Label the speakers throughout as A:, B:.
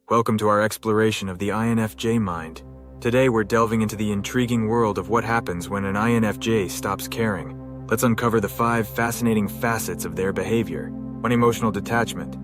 A: Welcome to our exploration of the INFJ mind. Today we're delving into the intriguing world of what happens when an INFJ stops caring. Let's uncover the 5 fascinating facets of their behavior. 1. Emotional detachment.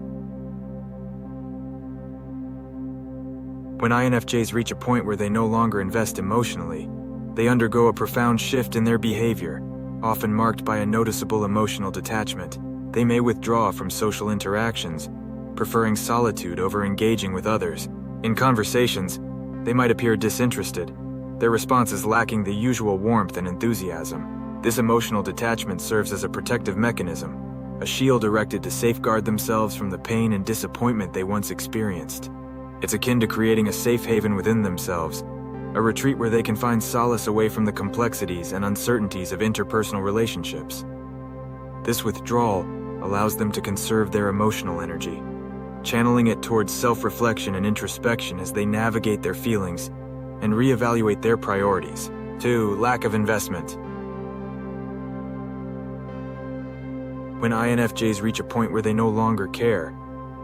A: When INFJs reach a point where they no longer invest emotionally, they undergo a profound shift in their behavior, often marked by a noticeable emotional detachment. They may withdraw from social interactions, preferring solitude over engaging with others. In conversations, they might appear disinterested, their responses lacking the usual warmth and enthusiasm. This emotional detachment serves as a protective mechanism, a shield erected to safeguard themselves from the pain and disappointment they once experienced. It's akin to creating a safe haven within themselves, a retreat where they can find solace away from the complexities and uncertainties of interpersonal relationships. This withdrawal allows them to conserve their emotional energy, channeling it towards self-reflection and introspection as they navigate their feelings and reevaluate their priorities. 2. Lack of investment. When INFJs reach a point where they no longer care,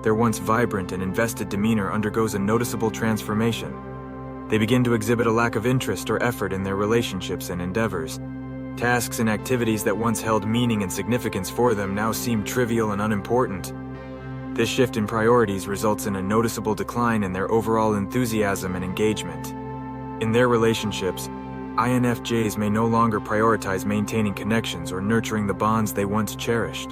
A: their once vibrant and invested demeanor undergoes a noticeable transformation. They begin to exhibit a lack of interest or effort in their relationships and endeavors. Tasks and activities that once held meaning and significance for them now seem trivial and unimportant. This shift in priorities results in a noticeable decline in their overall enthusiasm and engagement. In their relationships, INFJs may no longer prioritize maintaining connections or nurturing the bonds they once cherished.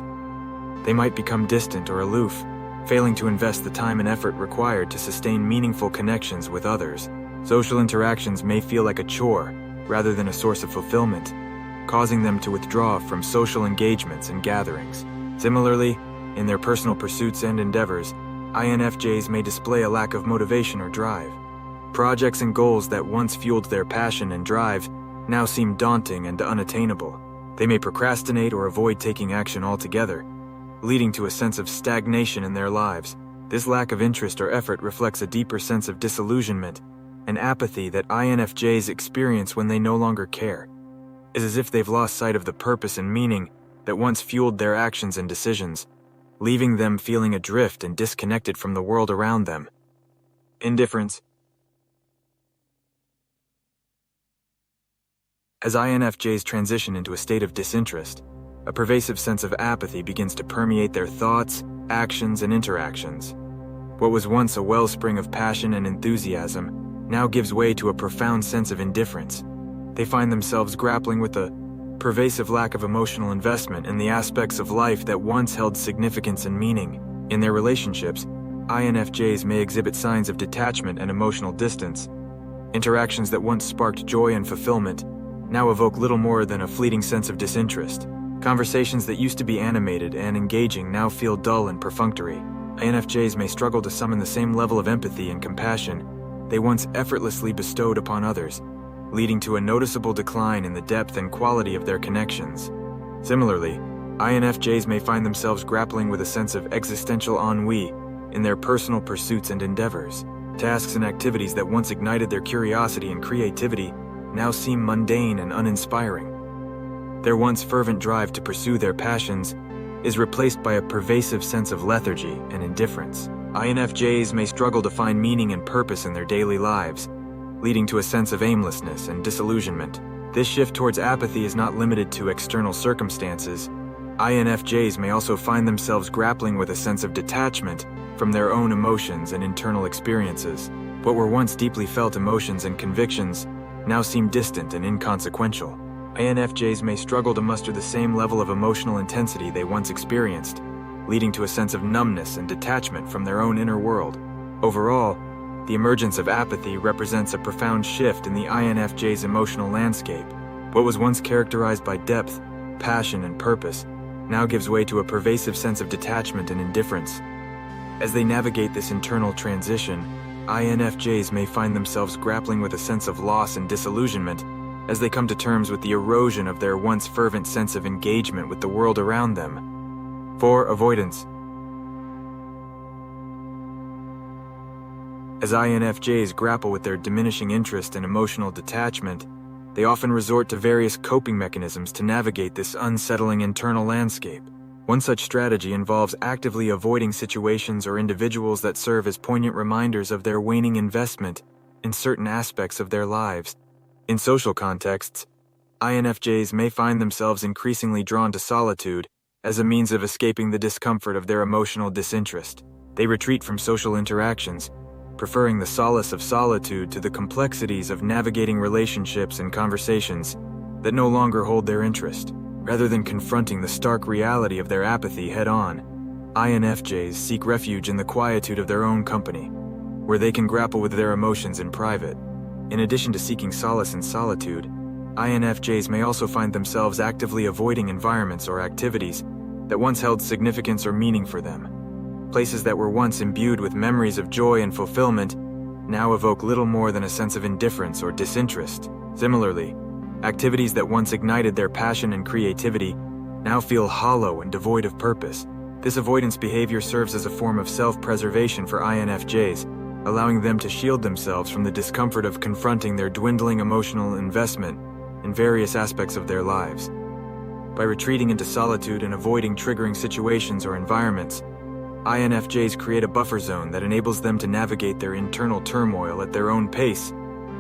A: They might become distant or aloof, failing to invest the time and effort required to sustain meaningful connections with others. Social interactions may feel like a chore rather than a source of fulfillment, causing them to withdraw from social engagements and gatherings. Similarly, in their personal pursuits and endeavors, INFJs may display a lack of motivation or drive. Projects and goals that once fueled their passion and drive now seem daunting and unattainable. They may procrastinate or avoid taking action altogether, leading to a sense of stagnation in their lives. This lack of interest or effort reflects a deeper sense of disillusionment and apathy that INFJs experience when they no longer care. It's as if they've lost sight of the purpose and meaning that once fueled their actions and decisions, leaving them feeling adrift and disconnected from the world around them. Indifference. As INFJs transition into a state of disinterest, a pervasive sense of apathy begins to permeate their thoughts, actions, and interactions. What was once a wellspring of passion and enthusiasm now gives way to a profound sense of indifference. They find themselves grappling with a pervasive lack of emotional investment in the aspects of life that once held significance and meaning. In their relationships, INFJs may exhibit signs of detachment and emotional distance. Interactions that once sparked joy and fulfillment now evoke little more than a fleeting sense of disinterest. Conversations that used to be animated and engaging now feel dull and perfunctory. INFJs may struggle to summon the same level of empathy and compassion they once effortlessly bestowed upon others, leading to a noticeable decline in the depth and quality of their connections. Similarly, INFJs may find themselves grappling with a sense of existential ennui in their personal pursuits and endeavors. Tasks and activities that once ignited their curiosity and creativity now seem mundane and uninspiring. Their once fervent drive to pursue their passions is replaced by a pervasive sense of lethargy and indifference. INFJs may struggle to find meaning and purpose in their daily lives, leading to a sense of aimlessness and disillusionment. This shift towards apathy is not limited to external circumstances. INFJs may also find themselves grappling with a sense of detachment from their own emotions and internal experiences. What were once deeply felt emotions and convictions now seem distant and inconsequential. INFJs may struggle to muster the same level of emotional intensity they once experienced, leading to a sense of numbness and detachment from their own inner world. Overall, the emergence of apathy represents a profound shift in the INFJ's emotional landscape. What was once characterized by depth, passion, and purpose now gives way to a pervasive sense of detachment and indifference. As they navigate this internal transition, INFJs may find themselves grappling with a sense of loss and disillusionment as they come to terms with the erosion of their once fervent sense of engagement with the world around them. 4. Avoidance. As INFJs grapple with their diminishing interest and emotional detachment, they often resort to various coping mechanisms to navigate this unsettling internal landscape. One such strategy involves actively avoiding situations or individuals that serve as poignant reminders of their waning investment in certain aspects of their lives. In social contexts, INFJs may find themselves increasingly drawn to solitude as a means of escaping the discomfort of their emotional disinterest. They retreat from social interactions, preferring the solace of solitude to the complexities of navigating relationships and conversations that no longer hold their interest. Rather than confronting the stark reality of their apathy head-on, INFJs seek refuge in the quietude of their own company, where they can grapple with their emotions in private. In addition to seeking solace in solitude, INFJs may also find themselves actively avoiding environments or activities that once held significance or meaning for them. Places that were once imbued with memories of joy and fulfillment now evoke little more than a sense of indifference or disinterest. Similarly, activities that once ignited their passion and creativity now feel hollow and devoid of purpose. This avoidance behavior serves as a form of self-preservation for INFJs, allowing them to shield themselves from the discomfort of confronting their dwindling emotional investment in various aspects of their lives. By retreating into solitude and avoiding triggering situations or environments, INFJs create a buffer zone that enables them to navigate their internal turmoil at their own pace,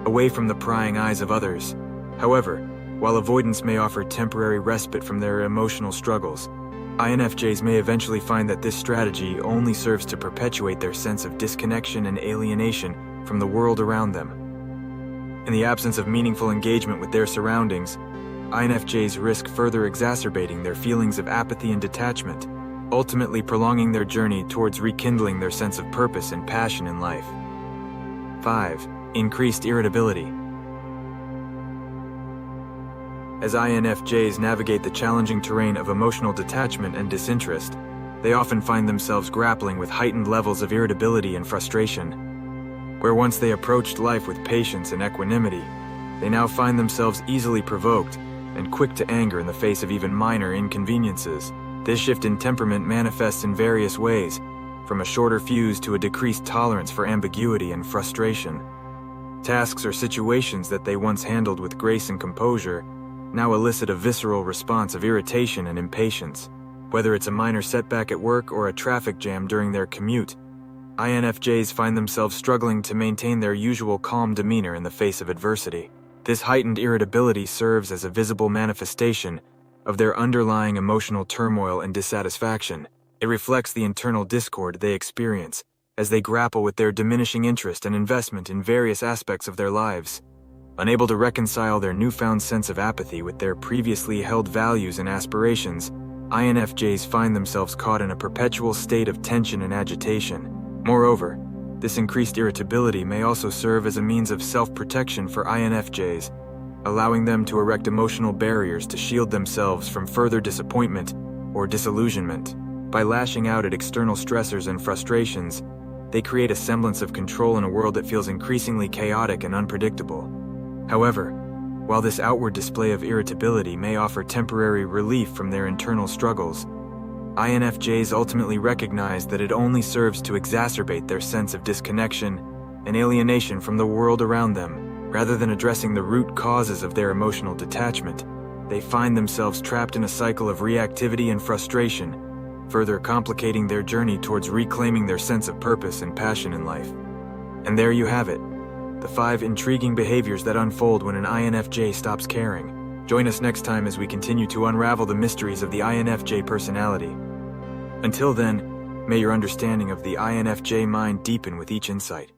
A: away from the prying eyes of others. However, while avoidance may offer temporary respite from their emotional struggles, INFJs may eventually find that this strategy only serves to perpetuate their sense of disconnection and alienation from the world around them. In the absence of meaningful engagement with their surroundings, INFJs risk further exacerbating their feelings of apathy and detachment, ultimately prolonging their journey towards rekindling their sense of purpose and passion in life. 5. Increased irritability. As INFJs navigate the challenging terrain of emotional detachment and disinterest, they often find themselves grappling with heightened levels of irritability and frustration. Where once they approached life with patience and equanimity, they now find themselves easily provoked and quick to anger in the face of even minor inconveniences. This shift in temperament manifests in various ways, from a shorter fuse to a decreased tolerance for ambiguity and frustration. Tasks or situations that they once handled with grace and composure now elicit a visceral response of irritation and impatience. Whether it's a minor setback at work or a traffic jam during their commute, INFJs find themselves struggling to maintain their usual calm demeanor in the face of adversity. This heightened irritability serves as a visible manifestation of their underlying emotional turmoil and dissatisfaction. It reflects the internal discord they experience as they grapple with their diminishing interest and investment in various aspects of their lives. Unable to reconcile their newfound sense of apathy with their previously held values and aspirations, INFJs find themselves caught in a perpetual state of tension and agitation. Moreover, this increased irritability may also serve as a means of self-protection for INFJs, allowing them to erect emotional barriers to shield themselves from further disappointment or disillusionment. By lashing out at external stressors and frustrations, they create a semblance of control in a world that feels increasingly chaotic and unpredictable. However, while this outward display of irritability may offer temporary relief from their internal struggles, INFJs ultimately recognize that it only serves to exacerbate their sense of disconnection and alienation from the world around them. Rather than addressing the root causes of their emotional detachment, they find themselves trapped in a cycle of reactivity and frustration, further complicating their journey towards reclaiming their sense of purpose and passion in life. And there you have it, the 5 intriguing behaviors that unfold when an INFJ stops caring. Join us next time as we continue to unravel the mysteries of the INFJ personality. Until then, may your understanding of the INFJ mind deepen with each insight.